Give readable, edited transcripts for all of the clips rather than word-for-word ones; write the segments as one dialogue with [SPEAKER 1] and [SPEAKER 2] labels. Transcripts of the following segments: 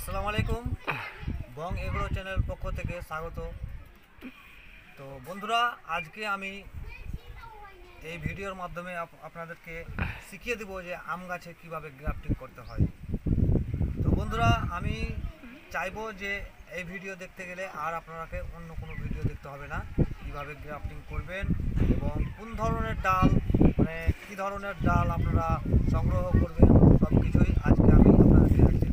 [SPEAKER 1] আসসালামু আলাইকুম। বং agro channel পক্ষ থেকে স্বাগত। তো বন্ধুরা, আজকে আমি এই ভিডিওর মাধ্যমে আপনাদেরকে শিখিয়ে দেব যে আম গাছে কীভাবে গ্রাফটিং করতে হয়। তো বন্ধুরা, আমি চাইবো যে এই ভিডিও দেখতে গেলে আর আপনাকে অন্য কোনো ভিডিও দেখতে হবে না, কীভাবে গ্রাফটিং করবেন এবং কোন ধরনের ডাল, মানে কী ধরনের ডাল আপনারা সংগ্রহ করবেন, সব কিছুই আজকে আমি আপনাদেরকে দেখাচ্ছি।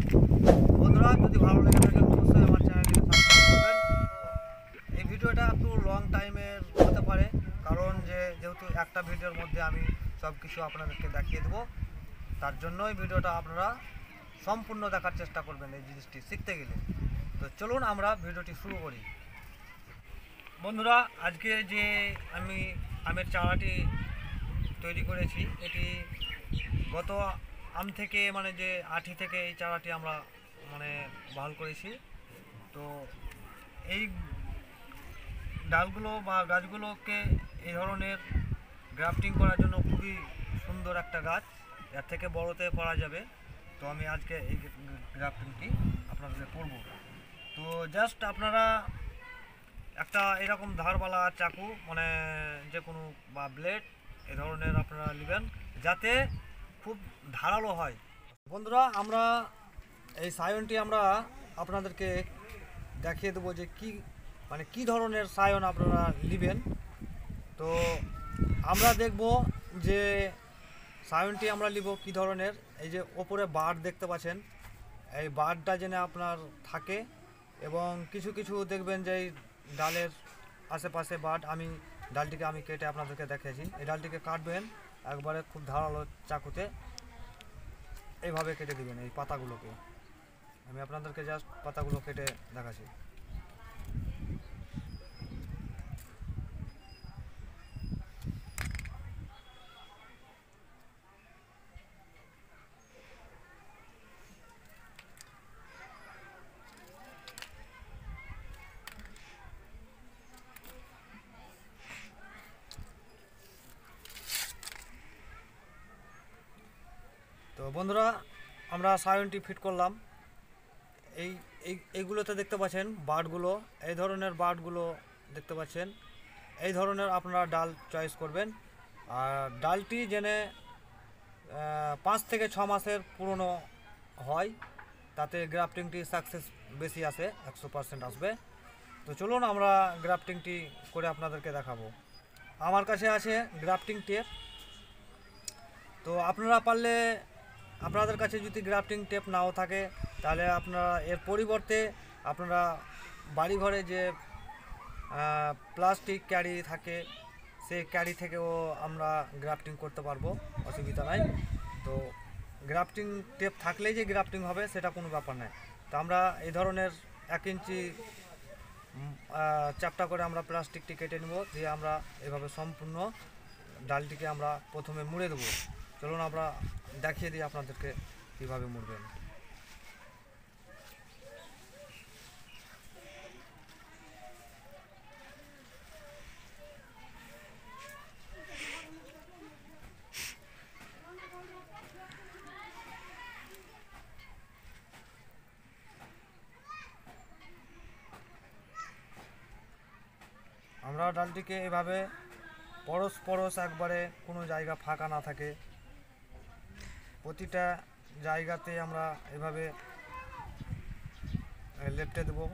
[SPEAKER 1] বন্ধুরা, যদি ভালো লেগে থাকে অবশ্যই আমার চ্যানেলটিকে সাবস্ক্রাইব করবেন। এই ভিডিওটা একটু লং টাইমের হতে পারে, কারণ যেহেতু একটা ভিডিওর মধ্যে আমি সব কিছু আপনাদেরকে দেখিয়ে দেবো, তার জন্যই ভিডিওটা আপনারা সম্পূর্ণ দেখার চেষ্টা করবেন এই জিনিসটি শিখতে গেলে। তো চলুন আমরা ভিডিওটি শুরু করি। বন্ধুরা, আজকে যে আমি আমের চারাটি তৈরি করেছি, এটি গত আম থেকে, মানে যে আঠি থেকে এই চারাটি আমরা বাল করেছি। তো এই ডালগুলো বা গাছগুলোকে এই ধরনের গ্রাফটিং করার জন্য খুবই সুন্দর একটা গাছ, এর থেকে বড়তে করা যাবে। তো আমি আজকে এই গ্রাফটিংটি আপনাদের করব। তো জাস্ট আপনারা একটা এরকম ধারওয়ালা চাকু, যে কোনো বা ব্লেড এ ধরনের আপনারা নেবেন, যাতে খুব ধারালো হয়। বন্ধুরা, আমরা এই সায়নটি আমরা আপনাদেরকে দেখিয়ে দেবো যে কী ধরনের সায়ন আপনারা নেবেন। তো আমরা দেখব যে সায়নটি আমরা নিব কী ধরনের। এই যে ওপরে বাড দেখতে পাচ্ছেন, এই বাডটা যেন আপনার থাকে, এবং কিছু কিছু দেখবেন যে এই ডালের আশেপাশে বাড, ডালটিকে আমি কেটে আপনাদেরকে দেখিয়েছি। এই ডালটিকে কাটবেন একবারে খুব ধারালো চাকুতে, এইভাবে কেটে দিবেন এই পাতাগুলোকে। আমি আপনাদেরকে জাস্ট পাতাগুলো কেটে দেখাচ্ছি। তো বন্ধুরা, আমরা সায়নটি ফিট করলাম। এইগুলোতে দেখতে পাচ্ছেন বার্ডগুলো, এই ধরনের বার্ডগুলো দেখতে পাচ্ছেন। এই ধরনের আপনারা ডাল চয়েস করবেন। আর ডালটি জেনে 5 থেকে 6 মাসের পুরনো হয়, তাতে গ্রাফটিংটি সাকসেস বেশি আসে, 100% আসবে। তো চলুন আমরা গ্রাফটিংটি করে আপনাদেরকে দেখাবো। আমার কাছে আছে গ্রাফটিং টেপ। তো আপনারা পারলে, আপনাদের কাছে যদি গ্রাফটিং টেপ নাও থাকে, তাহলে আপনারা এর পরিবর্তে আপনারা বাড়িঘরে যে প্লাস্টিক ক্যারি থাকে, সেই ক্যারি থেকেও আমরা গ্রাফটিং করতে পারবো, অসুবিধা নাই। তো গ্রাফটিং টেপ থাকলেই যে গ্রাফটিং হবে সেটা কোনো ব্যাপার নয়। তো আমরা এই ধরনের 1 ইঞ্চি চ্যাপটা করে আমরা প্লাস্টিকটি কেটে নেব, দিয়ে আমরা এভাবে সম্পূর্ণ ডালটিকে আমরা প্রথমে মুড়ে দেবো। চলুন আমরা দেখিয়ে দিই আপনাদেরকে কীভাবে মুড়বেন। আমরা ডালটিকে এভাবে পরশ পরশ, একবারে কোনো জায়গা ফাঁকা না থাকে, প্রতিটা জায়গাতে আমরা এভাবে লেপটে দেবো।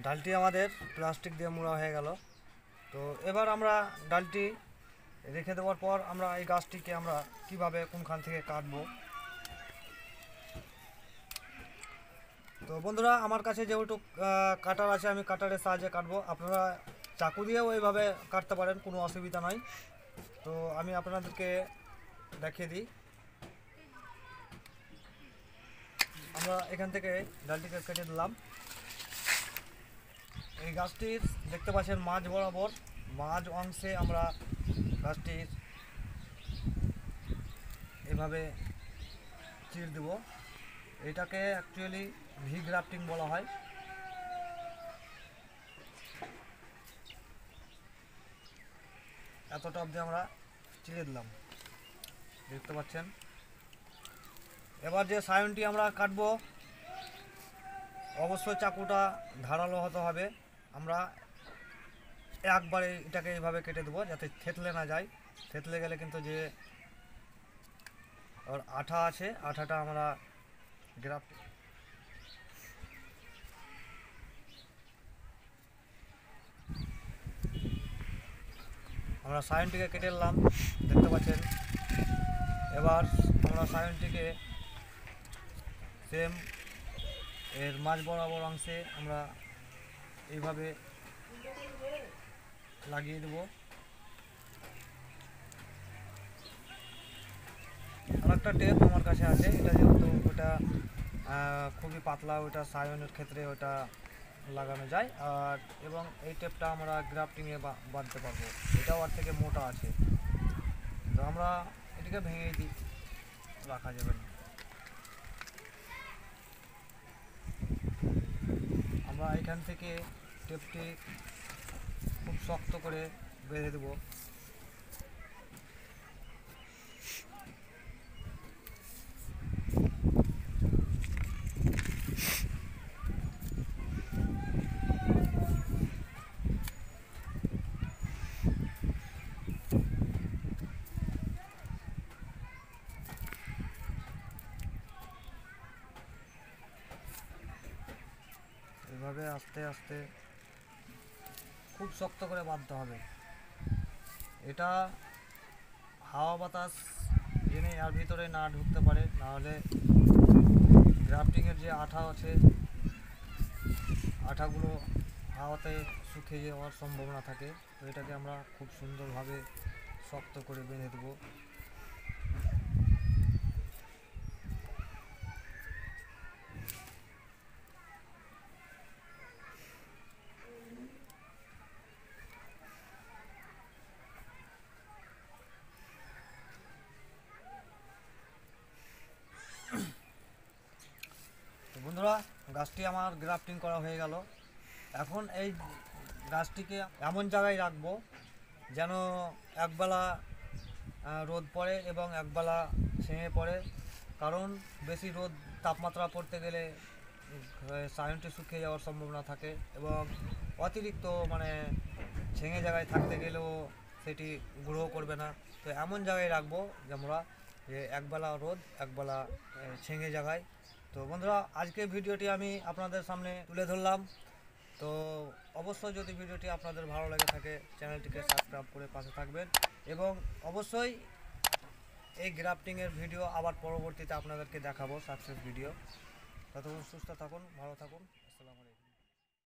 [SPEAKER 1] ডালটি আমাদের প্লাস্টিক দিয়ে মোড়া হয়ে গেল। তো এবার আমরা ডালটি রেখে দেওয়ার পর আমরা এই গাছটিকে আমরা কিভাবে কোনখান থেকে কাটবো। তো বন্ধুরা, আমার কাছে যেহেতু কাটার আছে, আমি কাটারের সাহায্যে কাটবো। আপনারা চাকু দিয়েও এইভাবে কাটতে পারেন, কোনো অসুবিধা নয়। তো আমি আপনাদেরকে দেখিয়ে দিই। আমরা এখান থেকে ডালটিকে কেটে দিলাম। এই গাছটির দেখতে পাচ্ছেন মাঝ বরাবর, মাঝ অংশে আমরা গাছটির এভাবে চির দেব। এটাকে অ্যাকচুয়ালি ভি গ্রাফটিং বলা হয়। এতটা অবধি আমরা চিড়ে দিলাম, দেখতে পাচ্ছেন। এবার যে সায়নটি আমরা কাটবো, অবশ্যই চাকুটা ধারালো হতে হবে। আমরা একবারে এটাকে এইভাবে কেটে দেবো যাতে থেতলে না যায়। থেতলে গেলে কিন্তু যে ওর আঠা আছে, আঠাটা আমরা গ্রাফট আমরা সায়নটিকে কেটে নিলাম, দেখতে পাচ্ছেন। এবার আমরা সায়নটিকে সেম এর মাঝ বরাবর অংশে আমরা এইভাবে লাগিয়ে দেব। আরেকটা টেপ আমার কাছে আছে, এটা যেহেতু ওটা খুবই পাতলা, ওটা সায়নের ক্ষেত্রে ওটা লাগানো যায়। আর এবং এই টেপটা আমরা গ্রাফটিংয়ে বাঁধতে পারবো, এটাও আর থেকে মোটা আছে। তো আমরা এটিকে ভেঙে দিই, রাখা যাবে না। আমরা এখান থেকে টেপটি খুব শক্ত করে বেঁধে দেব। এভাবে আস্তে আস্তে খুব শক্ত করে বাঁধতে হবে। এটা হাওয়া বাতাস যেন এর ভিতরে না ঢুকতে পারে, নাহলে গ্রাফটিংয়ের যে আঠা আছে, আঠাগুলো হাওয়াতে শুকিয়ে যাওয়ার সম্ভাবনা থাকে। তো এটাকে আমরা খুব সুন্দরভাবে শক্ত করে বেঁধে দেবো। বন্ধুরা, গাছটি আমার গ্রাফটিং করা হয়ে গেল। এখন এই গাছটিকে এমন জায়গায় রাখবো যেন একবেলা রোদ পড়ে এবং একবেলা ছেয়ে পড়ে। কারণ বেশি রোদ তাপমাত্রা পড়তে গেলে সায়নটি শুকিয়ে যাওয়ার সম্ভাবনা থাকে, এবং অতিরিক্ত মানে ছেঙে জায়গায় থাকতে গেলেও সেটি গ্রো করবে না। তো এমন জায়গায় রাখবো যে আমরা যে একবেলা রোদ একবেলা ছেঙে জায়গায়। তো বন্ধুরা, আজকের ভিডিওটি আমি আপনাদের সামনে তুলে ধরলাম। তো অবশ্যই যদি ভিডিওটি আপনাদের ভালো লাগে থাকে, চ্যানেলটিকে সাবস্ক্রাইব করে পাশে থাকবেন, এবং অবশ্যই এই গ্রাফটিংয়ের ভিডিও আবার পরবর্তীতে আপনাদেরকে দেখাবো, সাকসেস ভিডিও। ততক্ষণ সুস্থ থাকুন, ভালো থাকুন।